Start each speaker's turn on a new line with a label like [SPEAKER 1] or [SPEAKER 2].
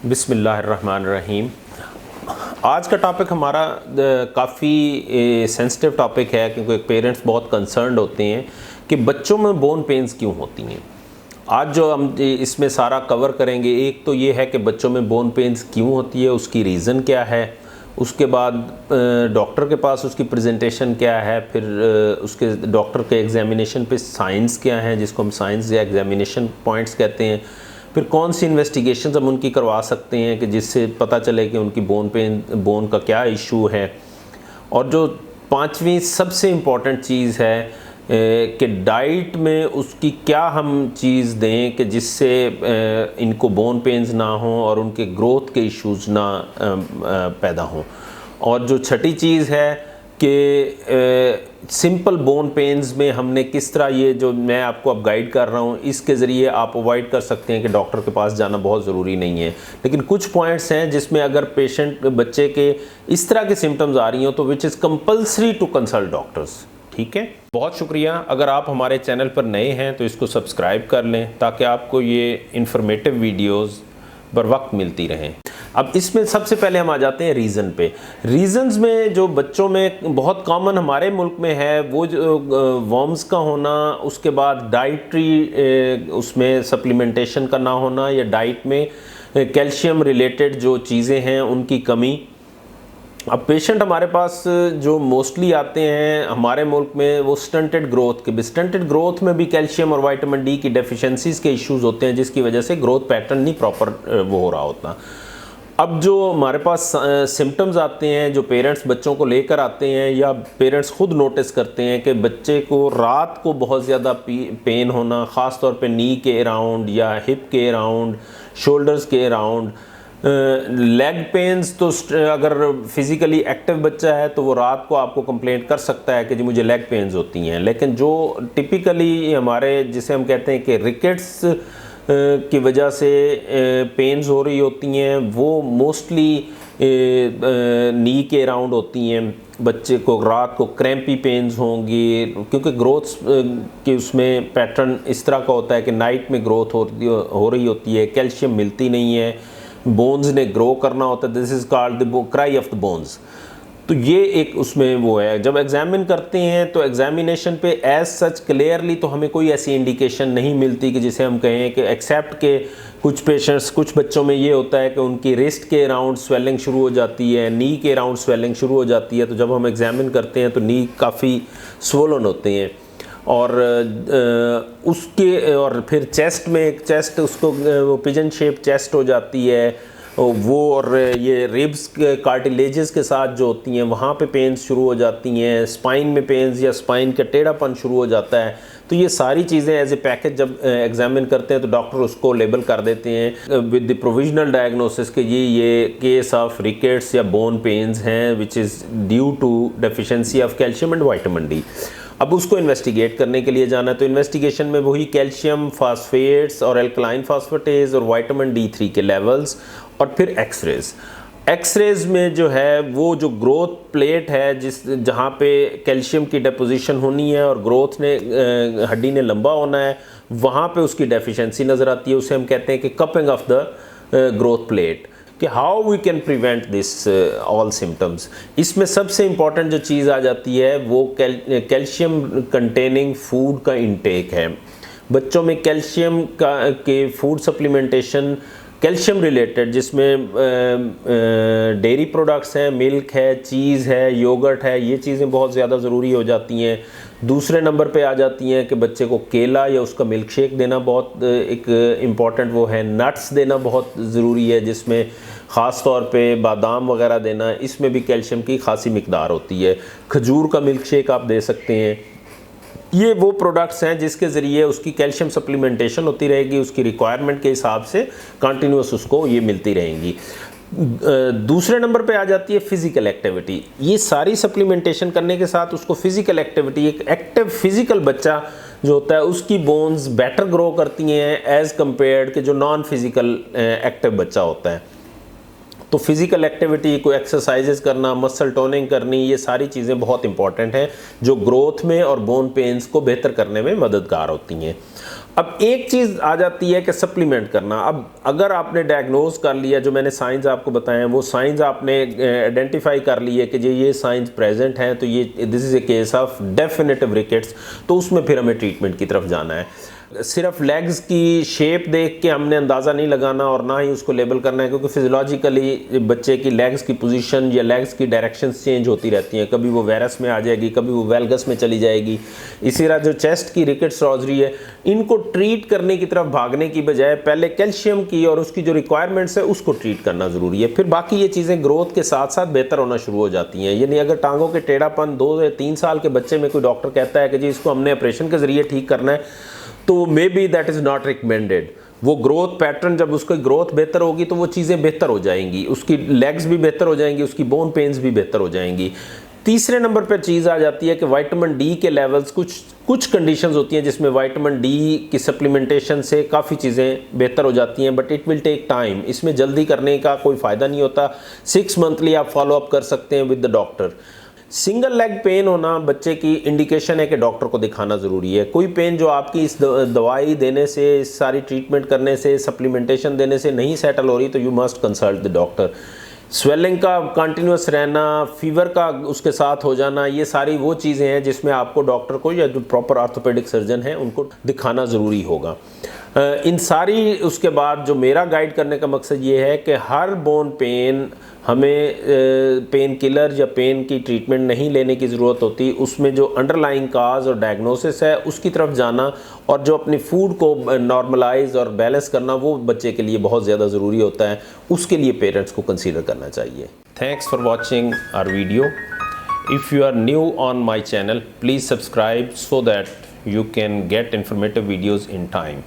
[SPEAKER 1] बिस्मिल्लाहिर्रहमानिर्रहीम। आज का टॉपिक हमारा काफ़ी सेंसिटिव टॉपिक है, क्योंकि पेरेंट्स बहुत कंसर्न्ड होते हैं कि बच्चों में बोन पेन्स क्यों होती हैं। आज जो हम इसमें सारा कवर करेंगे, एक तो ये है कि बच्चों में बोन पेन्स क्यों होती है, उसकी रीज़न क्या है, उसके बाद डॉक्टर के पास उसकी प्रेजेंटेशन क्या है, फिर उसके डॉक्टर के एग्जामिनेशन पे साइंस क्या है, जिसको हम साइंस या एग्जामिनेशन पॉइंट्स कहते हैं, फिर कौन सी इन्वेस्टिगेशन हम उनकी करवा सकते हैं कि जिससे पता चले कि उनकी बोन का क्या इशू है। और जो पांचवी सबसे इम्पॉर्टेंट चीज़ है कि डाइट में उसकी क्या हम चीज़ दें कि जिससे इनको बोन पेन्स ना हों और उनके ग्रोथ के इश्यूज़ ना पैदा हों। और जो छठी चीज़ है कि सिंपल बोन पेन्स में हमने किस तरह, ये जो मैं आपको अब गाइड कर रहा हूँ, इसके ज़रिए आप अवॉइड कर सकते हैं कि डॉक्टर के पास जाना बहुत ज़रूरी नहीं है। लेकिन कुछ पॉइंट्स हैं जिसमें अगर बच्चे के इस तरह के सिम्टम्स आ रही हो तो which is compulsory to consult doctors. ठीक है, बहुत शुक्रिया। अगर आप हमारे चैनल पर नए हैं तो इसको सब्सक्राइब कर लें ताकि आपको ये इंफॉर्मेटिव वीडियोज़ बर वक्त मिलती रहें। अब इसमें सबसे पहले हम आ जाते हैं रीज़न पे। रीज़न्स में जो बच्चों में बहुत कॉमन हमारे मुल्क में है वो जो वर्म्स का होना, उसके बाद डाइटरी उसमें सप्लीमेंटेशन का ना होना, या डाइट में कैल्शियम रिलेटेड जो चीज़ें हैं उनकी कमी। अब पेशेंट हमारे पास जो मोस्टली आते हैं हमारे मुल्क में वो स्टंटेड ग्रोथ में भी कैल्शियम और विटामिन डी की डेफिशिएंसीज के इश्यूज होते हैं, जिसकी वजह से ग्रोथ पैटर्न नहीं प्रॉपर वो हो रहा होता। अब जो हमारे पास सिम्टम्स आते हैं, जो पेरेंट्स बच्चों को लेकर आते हैं या पेरेंट्स खुद नोटिस करते हैं कि बच्चे को रात को बहुत ज़्यादा पेन होना, ख़ास तौर पे नी के अराउंड या हिप के अराउंड, शोल्डर्स के अराउंड, लेग पेन्स। तो अगर फिज़िकली एक्टिव बच्चा है तो वो रात को आपको कंप्लेंट कर सकता है कि जी मुझे लेग पेन्स होती हैं। लेकिन जो टिपिकली हमारे, जिसे हम कहते हैं कि रिकेट्स की वजह से पेन्स हो रही होती हैं, वो मोस्टली नी के अराउंड होती हैं। बच्चे को रात को क्रैम्पी पेन्स होंगी, क्योंकि ग्रोथ के उसमें पैटर्न इस तरह का होता है कि नाइट में ग्रोथ हो रही होती है, कैल्शियम मिलती नहीं है, बोन्स ने ग्रो करना होता है। This is called the cry of the bones. तो ये एक उसमें वो है। जब एग्जामिन करते हैं तो एग्जामिनेशन पे एज सच क्लियरली तो हमें कोई ऐसी इंडिकेशन नहीं मिलती कि जिसे हम कहें कि एक्सेप्ट के कुछ बच्चों में ये होता है कि उनकी रिस्ट के अराउंड स्वेलिंग शुरू हो जाती है, नी के अराउंड स्वेलिंग शुरू हो जाती है। तो जब हम एग्जामिन करते हैं तो नी काफ़ी स्वोलन होते हैं। और फिर चेस्ट उसको वो पिजन शेप चेस्ट हो जाती है वो, और ये रिब्स कार्टिलेजेस के साथ जो होती हैं वहाँ पे पेन्स शुरू हो जाती हैं, स्पाइन में पेन्स या स्पाइन का टेढ़ापन शुरू हो जाता है। तो ये सारी चीज़ें एज ए पैकेज जब एग्जामिन करते हैं तो डॉक्टर उसको लेबल कर देते हैं विद द प्रोविजनल डायग्नोसिस कि ये केस ऑफ रिकेट्स या बोन पेन्स हैं which is due to deficiency of calcium and vitamin D. अब उसको इन्वेस्टिगेट करने के लिए जाना है तो इन्वेस्टिगेशन में वही कैल्शियम फास्फेट्स और एल्कलाइन फास्फेटेज और विटामिन D3 के लेवल्स, और फिर एक्सरेज में जो है वो जो ग्रोथ प्लेट है जहाँ पे कैल्शियम की डिपोजिशन होनी है और ग्रोथ ने हड्डी ने लंबा होना है, वहाँ पे उसकी डेफिशिएंसी नज़र आती है। उसे हम कहते हैं कि cupping of the growth plate. कि how we can prevent this all symptoms. इसमें सबसे इम्पॉर्टेंट जो चीज़ आ जाती है वो कैल्शियम कंटेनिंग फूड का इंटेक है। बच्चों में कैल्शियम के फूड सप्लीमेंटेशन कैल्शियम रिलेटेड, जिसमें डेयरी प्रोडक्ट्स हैं, मिल्क है, चीज़ है, योगर्ट है, ये चीज़ें बहुत ज़्यादा ज़रूरी हो जाती हैं। दूसरे नंबर पे आ जाती हैं कि बच्चे को केला या उसका मिल्क शेक देना बहुत एक इम्पॉर्टेंट वो है। नट्स देना बहुत ज़रूरी है, जिसमें ख़ास तौर पे बादाम वगैरह देना, इसमें भी कैल्शियम की खासी मिकदार होती है। खजूर का मिल्क शेक आप दे सकते हैं। ये वो प्रोडक्ट्स हैं जिसके ज़रिए उसकी कैल्शियम सप्लीमेंटेशन होती रहेगी, उसकी रिक्वायरमेंट के हिसाब से कंटिन्यूस उसको ये मिलती रहेंगी। दूसरे नंबर पे आ जाती है फ़िज़िकल एक्टिविटी। ये सारी सप्लीमेंटेशन करने के साथ उसको फ़िज़िकल एक्टिविटी, एक एक्टिव फिज़िकल बच्चा जो होता है उसकी बोन्स बेटर ग्रो करती हैं एज़ कम्पेयर्ड के जो नॉन फिज़िकल एक्टिव बच्चा होता है। तो फिज़िकल एक्टिविटी, कोई एक्सरसाइजेस करना, मसल टोनिंग करनी, ये सारी चीज़ें बहुत इंपॉर्टेंट हैं जो ग्रोथ में और बोन पेन्स को बेहतर करने में मददगार होती हैं। अब एक चीज़ आ जाती है कि सप्लीमेंट करना। अब अगर आपने डायग्नोज कर लिया, जो मैंने साइंस आपको बताए हैं, वो साइंस आपने आइडेंटिफाई कर ली है कि ये साइंस प्रेजेंट हैं, तो ये this is a case of definitive rickets, तो उसमें फिर हमें ट्रीटमेंट की तरफ जाना है। सिर्फ लेग्स की शेप देख के हमने अंदाज़ा नहीं लगाना और ना ही उसको लेबल करना है, क्योंकि फिजियोलॉजिकली बच्चे की लेग्स की पोजीशन या लेग्स की डायरेक्शंस चेंज होती रहती हैं। कभी वो वेरस में आ जाएगी, कभी वो वेलगस में चली जाएगी। इसी तरह जो चेस्ट की रिकेट्स रोजरी है, इनको ट्रीट करने की तरफ भागने की बजाय पहले कैल्शियम की और उसकी जो रिक्वायरमेंट्स है उसको ट्रीट करना ज़रूरी है। फिर बाकी ये चीज़ें ग्रोथ के साथ साथ बेहतर होना शुरू हो जाती हैं। यानी अगर टांगों के टेढ़ापन 2 या 3 साल के बच्चे में कोई डॉक्टर कहता है कि जी इसको हमने ऑपरेशन के ज़रिए ठीक करना है, तो may be that is not recommended. वो ग्रोथ पैटर्न, जब उसकी ग्रोथ बेहतर होगी तो वो चीज़ें बेहतर हो जाएंगी, उसकी लेग्स भी बेहतर हो जाएंगी, उसकी बोन पेन्स भी बेहतर हो जाएंगी। तीसरे नंबर पर चीज़ आ जाती है कि विटामिन डी के लेवल्स, कुछ कंडीशंस होती हैं जिसमें विटामिन डी की सप्लीमेंटेशन से काफ़ी चीज़ें बेहतर हो जाती हैं, but it will take time. इसमें जल्दी करने का कोई फ़ायदा नहीं होता। 6 मंथली आप फॉलो अप कर सकते हैं with the doctor. Single leg pain होना बच्चे की इंडिकेशन है कि डॉक्टर को दिखाना ज़रूरी है। कोई पेन जो आपकी इस दवाई देने से, इस सारी ट्रीटमेंट करने से, सप्लीमेंटेशन देने से नहीं सेटल हो रही, तो you must consult the doctor. Swelling का कंटिन्यूस रहना, फीवर का उसके साथ हो जाना, ये सारी वो चीज़ें हैं जिसमें आपको डॉक्टर को या जो प्रॉपर ऑर्थोपेडिक सर्जन है उनको दिखाना ज़रूरी होगा। इन सारी उसके बाद जो मेरा गाइड करने का मकसद ये है कि हर बोन पेन हमें पेन किलर या पेन की ट्रीटमेंट नहीं लेने की ज़रूरत होती। उसमें जो अंडरलाइंग काज और डायग्नोसिस है उसकी तरफ जाना और जो अपनी फूड को नॉर्मलाइज और बैलेंस करना, वो बच्चे के लिए बहुत ज़्यादा ज़रूरी होता है। उसके लिए पेरेंट्स को कंसीडर करना चाहिए। Thanks for watching our video. If you are new on my channel, please subscribe so that you can get informative videos in time.